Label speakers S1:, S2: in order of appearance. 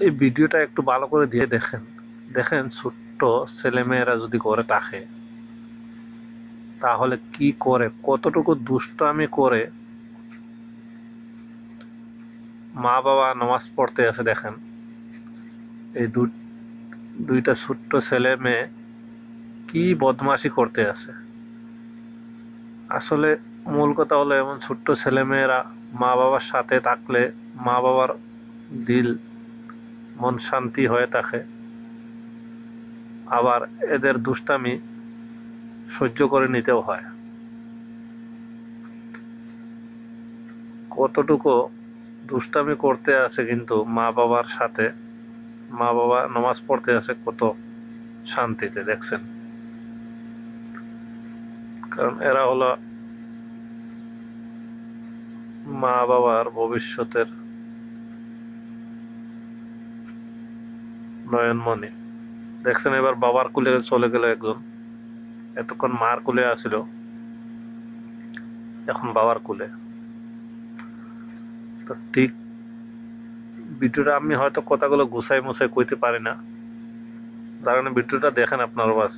S1: এই ভিডিওটা একটু ভালো করে দিয়ে দেখেন। দেখেন ছোট্ট ছেলেমেয়েরা যদি ঘরে থাকে তাহলে কি করে, কতটুকু দুষ্টামি করে। মা বাবা নামাজ পড়তে আছে দেখেন, এই দুইটা ছোট্ট ছেলে মেয়ে কি বদমাশি করতে আছে। আসলে মূল কথা হলো এমন ছোট্ট ছেলে মেয়েরা মা বাবার সাথে থাকলে মা বাবার দিল মন শান্তি হয়ে থাকে, আবার এদের দুষ্টামি সহ্য করে নিতেও হয়। কতটুকু দুষ্টামি করতে আছে কিন্তু মা বাবার সাথে, মা বাবা নামাজ পড়তে আছে কত শান্তিতে, দেখছেন। কারণ এরা হলো মা বাবার ভবিষ্যতের নয়নমণি। দেখছেন এবার বাবার কুলে চলে গেল একজন, এতক্ষণ মার কুলে আছিল, এখন বাবার কুলে। তো ঠিক ভিডিওটা আমি হয়তো কথাগুলো গুছাই মুছাই কইতে পারি না, যার কারণে ভিডিওটা দেখেন আপনার বাস।